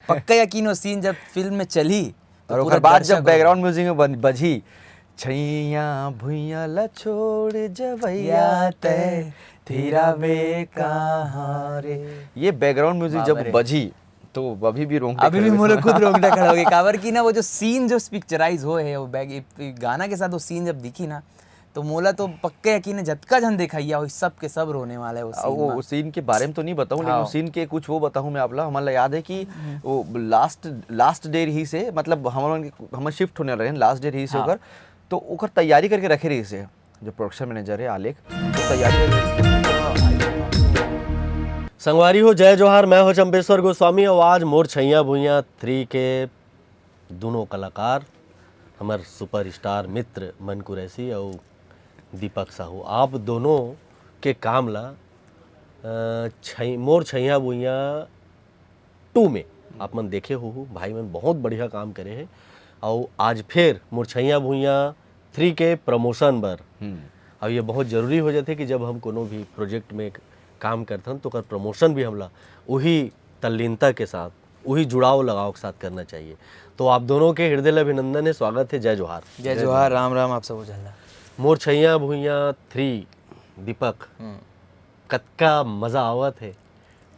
पक्का यकीन हो सीन जब फिल्म में चली और उसके बाद जब बैकग्राउंड म्यूजिक में बजी छैया भुइया ला छोड़ जवैया ते तेरा वे कहाँ रे, ये बैकग्राउंड म्यूजिक जब बजी तो अभी भी रोंगटे अभी भी मुझे खुद रोंगटे खड़ा हो गए काबर की ना वो जो सीन जो पिक्चराइज हो है वो गाना के साथ वो सीन जब दिखी ना तो मोला तो पक्के यकीन है झटका झन दिखाइया वो सब के सब रोने वाला है वो सीन के बारे में तो नहीं बताऊं लेकिन उस सीन के कुछ वो बताऊं मैं आपला हमारा याद है कि वो लास्ट डे रही से मतलब हम शिफ्ट होने रहे लास्ट डे रही से होकर तो ओकर तैयारी करके रखे रही से जो प्रोडक्शन मैनेजर है आलेख तो तैयारी करके संगवारी हो जय जोहार, मैं हो चंपेश्वर गोस्वामी और आज मोर छैया भुइया 3 के दोनों कलाकार हमार सुपरस्टार मित्र मन कुरैसी और दीपक साहू आप दोनों के काम ला मोर छैया भुइया 2 में आप मन देखे हो भाई मन बहुत बढ़िया काम करे हैं और आज फिर मोर छैया भुइया 3 के प्रमोशन बर अब ये बहुत ज़रूरी हो जाते कि जब हम कोनो भी प्रोजेक्ट में काम करते हैं तो कर प्रमोशन भी हमला वही तल्लीनता के साथ वही जुड़ाव लगाव के साथ करना चाहिए। तो आप दोनों के हृदय अभिनंदन है, स्वागत है, जय जोहार। जय जोहार, राम राम आप सब चल। मोर छैया भुइया 3 दीपक कतका मजा आवत है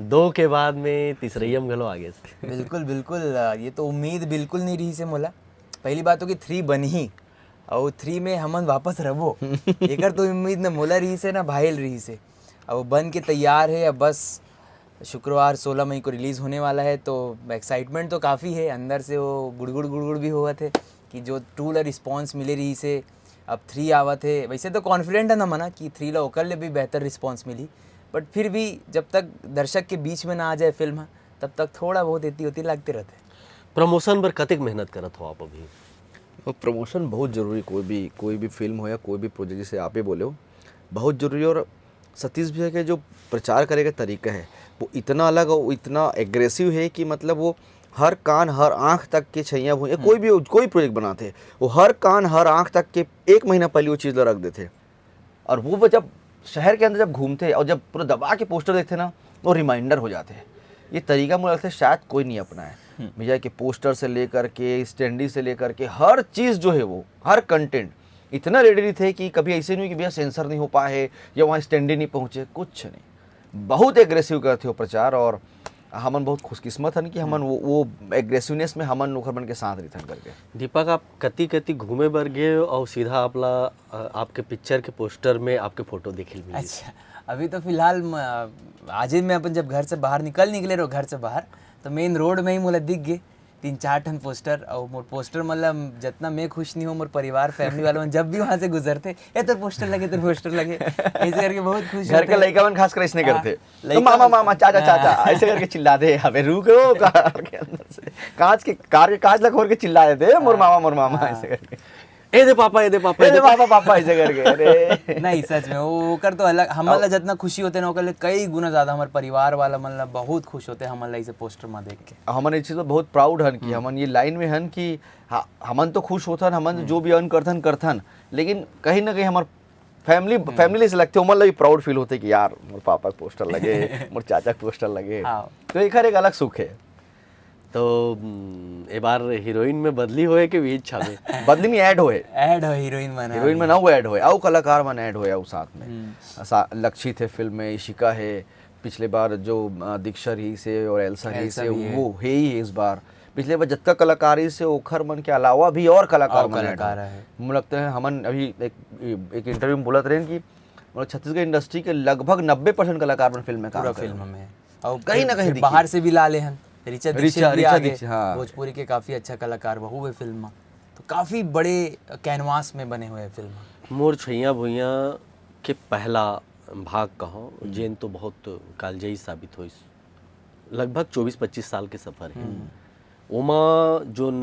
2 के बाद में तीसरैयम घलो आगे से बिल्कुल बिल्कुल ये तो उम्मीद बिल्कुल नहीं रही से मोला। पहली बात हो कि 3 बनी और 3 में हमन वापस रहो एकर तो उम्मीद न मोला रही से ना भाईल रही से। अब बन के तैयार है, अब बस शुक्रवार 16 मई को रिलीज़ होने वाला है तो एक्साइटमेंट तो काफ़ी है अंदर से। वो गुड़गुड़ भी हुआ थे कि जो 2 ला रिस्पॉन्स मिले रही से अब 3 आवत है। वैसे तो कॉन्फिडेंट है ना मना कि 3 ला ओकर ले भी बेहतर रिस्पॉन्स मिली बट फिर भी जब तक दर्शक के बीच में ना आ जाए फिल्म तब तक थोड़ा बहुत इतनी होती लगते रहते। प्रमोशन पर कतिक मेहनत करत हो आप अभी? और प्रमोशन बहुत ज़रूरी, कोई भी फिल्म हो या कोई भी प्रोजेक्ट जिसे आप ही बोले हो बहुत ज़रूरी। और सतीश भैया के जो प्रचार करे का तरीका है वो इतना अलग और इतना एग्रेसिव है कि मतलब वो हर कान हर आँख तक के छैया भुइया कोई प्रोजेक्ट बनाते वो हर कान हर आँख तक के 1 महीना पहले वो चीज़ रख देते। और वो जब शहर के अंदर जब घूमते और जब पूरा दबा के पोस्टर देखते ना वो रिमाइंडर हो जाते हैं। ये तरीका मुझे लगता है शायद कोई नहीं अपनाया। भैया के पोस्टर से लेकर के स्टैंडी से लेकर के हर चीज़ जो है वो हर कंटेंट इतना रेडी थे कि कभी ऐसे नहीं कि भैया सेंसर नहीं हो पाए या वहाँ स्टैंडी नहीं पहुँचे, कुछ नहीं। बहुत एग्रेसिव करते हो प्रचार और हमन बहुत खुशकिस्मत हन कि हमन वो एग्रेसिवनेस में हमन ओखर मन के साथ रहथन करके। दीपक आप कति घूमे बर गए और सीधा आपके पिक्चर के पोस्टर में आपके फोटो देखे मिली? अच्छा अभी तो फिलहाल आज ही मैं अपन जब घर से बाहर निकले रहो घर से बाहर तो मेन रोड में ही मोला दिख गए 3-4 ठन पोस्टर और मोर पोस्टर मतलब जितना मैं खुश नहीं हूँ मोर परिवार फैमिली वालों जब भी वहाँ से गुजरते ए तो पोस्टर लगे ऐसे करके बहुत खुश घर के लड़का मन खास कर इसने करते तो मामा चाचा ऐसे करके चिल्ला दे हमें रुको कार के अंदर से कार के कांच लग खोल के चिल्ला देते मोर मामा ऐसे करके ए दे पापा ऐसे करके। अरे नहीं सच में वो कर तो अलग हमारा जितना खुशी होते ना ओकर कई गुना ज्यादा हमारे परिवार वाला मतलब बहुत खुश होते हैं हमारा इसे पोस्टर में देख के। हमन इस चीज पर बहुत प्राउड हन कि हमन ये लाइन में हन कि हमन तो खुश होथन हमन जो भी अर्न करथन लेकिन कहीं ना कहीं हमार फैमिली से लगते उमर लगी प्राउड फील होते कि यार मोर पापा के पोस्टर लगे मोर चाचा के पोस्टर लगे तो एक अलग सुख है। तो ए बार हीरोइन में बदली होए कि भी इच्छा में बदली नहीं ऐड हो हीरोइन में ना वो ऐड होए और कलाकार मन ऐड होए साथ में लक्ष्य थे फिल्म में इशिका है पिछले बार जो दीक्षा रही से और एल्सा रही से वो है ही इस बार पिछले बार जितना कलाकारी से ओखर मन के अलावा भी और कलाकार है। मुझे लगता है हमन अभी एक इंटरव्यू में बोलत रहे कि छत्तीसगढ़ इंडस्ट्री के लगभग 90% कलाकार मन फिल्म में काम फिल्म में और कहीं ना कहीं बाहर से भी ला ले हन ऋचा दीक्षित हाँ। भोजपुरी के काफी अच्छा कलाकार वो हुए फिल्म में तो काफी बड़े कैनवास में बने हुए फिल्म। मोर छैया भुइया के पहला भाग कहो जेन तो बहुत कालजयी साबित हो लगभग 24-25 साल के सफर है ओमा जोन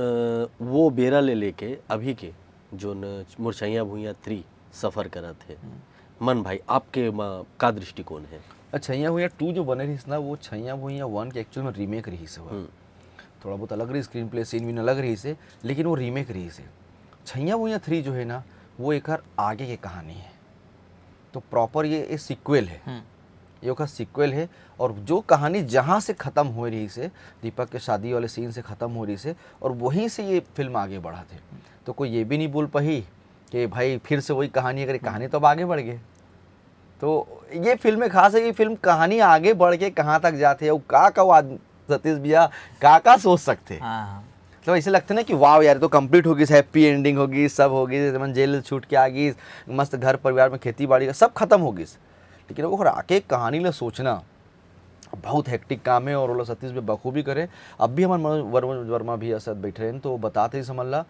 वो बेरा ले लेके अभी के जोन मोर छैया भुइया 3 सफर करत है मन भाई आपके का दृष्टिकोण है? छैया भुइया 2 जो बने रही ना वो छैया भुइया 1 के एक्चुअल में रीमेक रही से थोड़ा बहुत अलग रही स्क्रीन प्ले सीन भी अलग रही से लेकिन वो रीमेक रही से। छैया भुइया 3 जो है ना वो एक आगे की कहानी है तो प्रॉपर ये सीक्वल है ये ओकर सीक्वल है। और जो कहानी जहाँ से ख़त्म हो रही से, दीपक के शादी वाले सीन से ख़त्म हो रही से, और वहीं से ये फिल्म आगे बढ़ा थे। तो कोई ये भी नहीं बोल पाई कि भाई फिर से वही कहानी, अगर कहानी तो अब आगे बढ़ गए। तो ये फिल्म में खास है कि फिल्म कहानी आगे बढ़ के कहाँ तक जाते है, वो आदमी सतीश भैया का सोच सकते हैं। हाँ मतलब ऐसे लगता है ना कि वाह यार तो कंप्लीट होगी, हैप्पी एंडिंग होगी, सब होगी, मन जेल छूट के आ गई, मस्त घर परिवार में खेती बाड़ी का सब खत्म होगी। लेकिन वो आके कहानी ले सोचना बहुत हेक्टिक काम है, और वो लोग सतीश भी बखूबी करे। अब भी हमारे मनोज वर्मा भी ऐसा बैठे रहे तो बताते ही समझ ला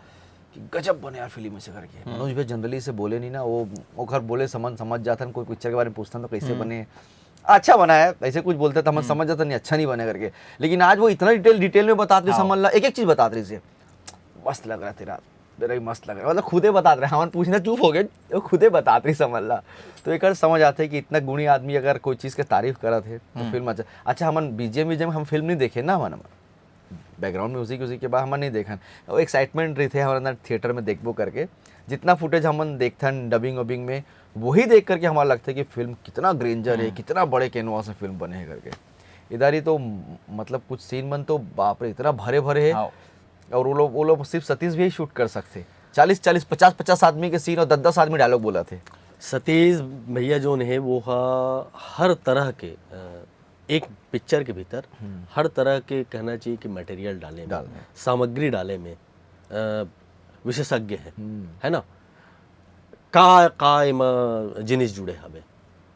कि गजब बने यार फिल्म ऐसे करके। मनोज भी जनरली से बोले नहीं ना, वो घर बोले समझ जाता है, कोई पिक्चर के बारे में पूछता तो कैसे बने, अच्छा बना है, ऐसे कुछ बोलते तो हम समझ जाता नहीं अच्छा नहीं बने करके। लेकिन आज वो इतना डिटेल में बताते समझ ला, एक एक चीज़ बताते रही से मस्त लग रहा है तेरा, मेरा भी मस्त लग रहा है, मतलब खुदे बता रहे हैं, हमारे पूछना चुप हो गए, वो खुदे बताते समझ ला। तो एक समझ आते है कि इतना गुणी आदमी अगर कोई चीज़ के तारीफ करा थे तो फिल्म अच्छा हम बीजेम हम फिल्म नहीं देखे ना, हमारा बैकग्राउंड म्यूजिक के बाद हम नहीं देखा, वो एक्साइटमेंट रही थे हमारे अंदर थिएटर में देखबो करके। जितना फुटेज हम देखथन डबिंग वबिंग में, वही देख करके हमारा लगता है कि फिल्म कितना ग्रेंजर है, कितना बड़े कैनवास में फिल्म बने हैं करके। इधर ही तो मतलब कुछ सीन बन तो बाप रे इतना भरे भरे है, और वो लोग सिर्फ सतीश भी शूट कर सकते, 40-40 50-50 आदमी के सीन और 10-10 आदमी डायलॉग बोला थे। सतीश भैया जो है वो हर तरह के एक पिक्चर के भीतर हर तरह के कहना चाहिए कि मटेरियल डाले में, सामग्री डाले में विशेषज्ञ है ना। का एमा जिनिस जुड़े हवे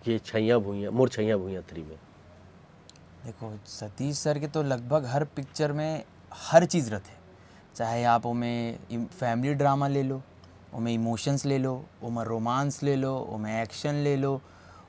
ये छैया भुइयाँ मोर छैया भुइयाँ 3 में। देखो सतीश सर के तो लगभग हर पिक्चर में हर चीज़ रहते, चाहे आप उमें फैमिली ड्रामा ले लो, उमें इमोशंस ले लो, उमें रोमांस ले लो, उमें एक्शन ले लो,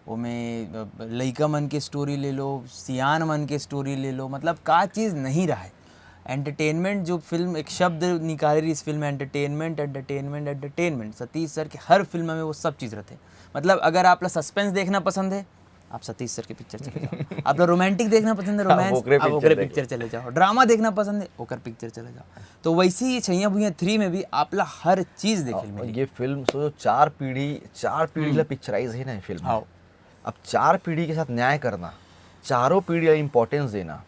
उमें लइका मन के स्टोरी ले लो, सियान मन के स्टोरी ले लो, मतलब का चीज़ नहीं रहा है। एंटरटेनमेंट जो फिल्म एक शब्द निकाले रही इस फिल्म में, entertainment entertainment entertainment, Satish sir के हर फिल्म में वो सब चीज़ रहते। मतलब अगर आप सस्पेंस देखना पसंद है आप सतीश सर के पिक्चर चले जाओ, आप रोमांटिक देखना पसंद है रोमांस आप ओकरे पिक्चर चले जाओ, ड्रामा देखना पसंद है ओकर पिक्चर चले जाओ। तो वैसे ही छैया भुइयाँ 3 में भी आपला हर चीज़ देखे मिली। ये फिल्म सोचो 4 पीढ़ी ला पिक्चराइज है ना ये फिल्म। अब 4 पीढ़ी के साथ न्याय करना, चारों पीढ़ी का इम्पोर्टेंस देना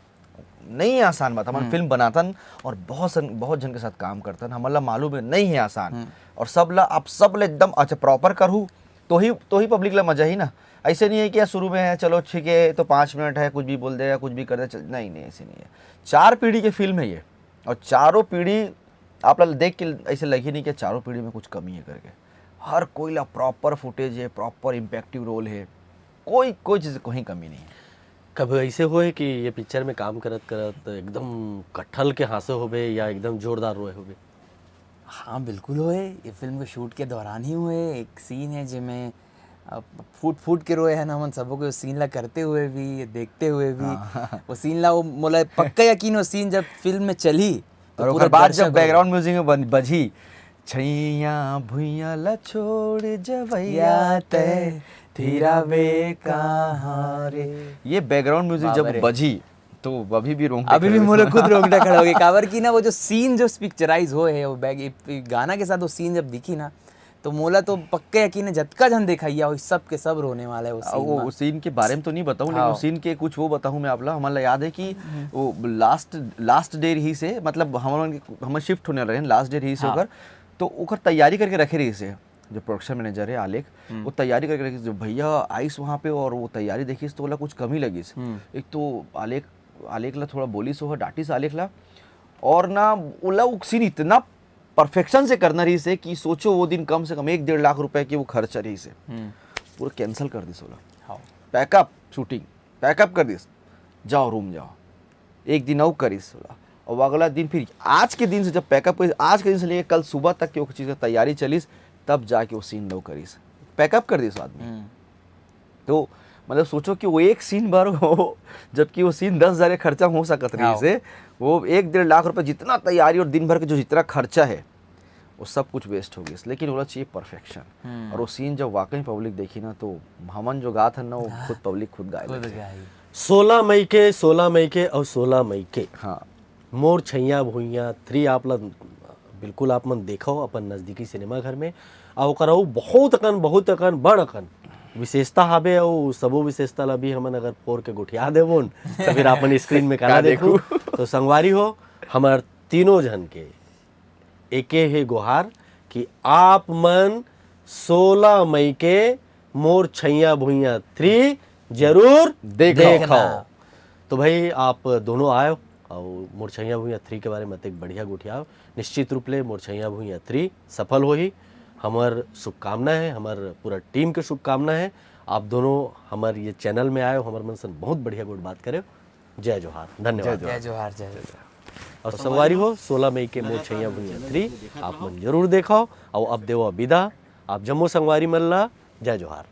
नहीं है आसान बात। हमारा फिल्म बनातन और बहुत जन के साथ काम करतन, हमारा मालूम है नहीं है आसान। और आप सब ला एकदम अच्छा प्रॉपर करूँ तो ही पब्लिक ला मजा ही ना। ऐसे नहीं है कि यार शुरू में है चलो ठीक है तो 5 मिनट है कुछ भी बोल देगा कुछ भी कर दे चल, नहीं ऐसे नहीं है। 4 पीढ़ी की फिल्म है ये, और चारों पीढ़ी आप लोग देख के ऐसे लगी नहीं कि चारों पीढ़ी में कुछ कमी है करके। हर कोई ला प्रॉपर फुटेज है, प्रॉपर इम्पैक्टिव रोल है, कोई चीज़ कोई कमी नहीं है। कभी ऐसे हुए कि ये पिक्चर में काम करत एकदम कट्ठल के हासे होबे या एकदम जोरदार रोए होबे? हाँ बिल्कुल हुए, ये फिल्म के शूट के दौरान ही हुए। एक सीन है जिसमें फूट के रोए है ना हम सबको के सीन ला करते हुए भी देखते हुए भी। वो सीन ला वो मोला पक्का यकीन, वो सीन जब फिल्म में चली तो पूरा बाद जब बैकग्राउंड म्यूजिक में बजी छैया भुइयाँ ला छोड़ जवैया ते तेरा वे कहाँ रे, ये बैकग्राउंड म्यूजिक जब बजी तो अभी भी मोला खुद रोंगटा खड़ा हो गया। काबर की ना वो जो सीन जो पिक्चराइज हो है वो गाना के साथ वो सीन जब दिखी ना तो मोला तो पक्का यकीन है जतका जन देखा वो सब के सब रोने वाला है। वो सीन के बारे में तो नहीं बताऊँ, लेकिन सीन के कुछ वो बताऊँ मैं आपला। हमारा याद है कि वो लास्ट डे ही से मतलब हम शिफ्ट होने रहे लास्ट डे ही से होकर, तो ओकर तैयारी करके रखे रही से जो प्रोडक्शन मैनेजर है आलेख, वो तैयारी करके रखी भैया आइस वहाँ पे, और वो तैयारी देखी तो बोला कुछ कमी लगी। एक तो आलेख ला थोड़ा बोली सो डांटी से आलेख ला, और ना बोला वो सीन इतना परफेक्शन से करना रही से कि सोचो वो दिन कम से कम 1-1.5 लाख रुपए की वो खर्चा रही से पूरा कैंसिल कर दी। सोला पैकअप शूटिंग पैकअप कर दी, जाओ रूम जाओ, एक दिन और करी सोला, और अगला दिन फिर आज के दिन से जब पैकअप करी, आज के दिन से लेकर कल सुबह तक की वो चीज़ की तैयारी चलीस, तब जाके वो सीन लो करीस, पैकअप कर दी आदमी। तो मतलब सोचो कि वो एक सीन बार हो जबकि वो सीन 10,000 खर्चा हो सकत रही से, वो 1-1.5 लाख रुपए जितना तैयारी और दिन भर के जो जितना खर्चा है वो सब कुछ वेस्ट हो गया। लेकिन होना चाहिए परफेक्शन, और वो सीन जब वाकई पब्लिक देखी ना तो हमन जो गा था ना वो खुद पब्लिक खुद गाए। 16 मई के और 16 मई के मोर छैया भुइयाँ 3 आप लोग बिल्कुल आप मन देखो अपन नज़दीकी सिनेमा घर में, और बहुत अकन बड़ अकन विशेषता हाबे और सबो विशेषता ला भी हमन अगर पोर के गुठिया देबोन तो फिर अपन स्क्रीन में करा देखू तो संगवारी हो हमार तीनों जन के एके है गुहार कि आप मन 16 मई के मोर छैया भुइया 3 जरूर देखो। तो भाई आप दोनों आयो और मोर छैया भुइया 3 के बारे में एक बढ़िया गुठिया निश्चित रूप ले मोर छैया भुइया 3 सफल होही। हमार शुभकामना है, हमार पूरा टीम के शुभकामना है। आप दोनों हमार ये चैनल में आए हो, हमार मन से बहुत बढ़िया गुड बात करे। जय जोहार, धन्यवाद। जय जोहार, जय जोहार। और संगवारी हो 16 मई के मोर छैया भुइया 3 आप मन जरूर देखो और अब देवो विदा। आप जम्मू संगवारी मल्ला, जय जोहार।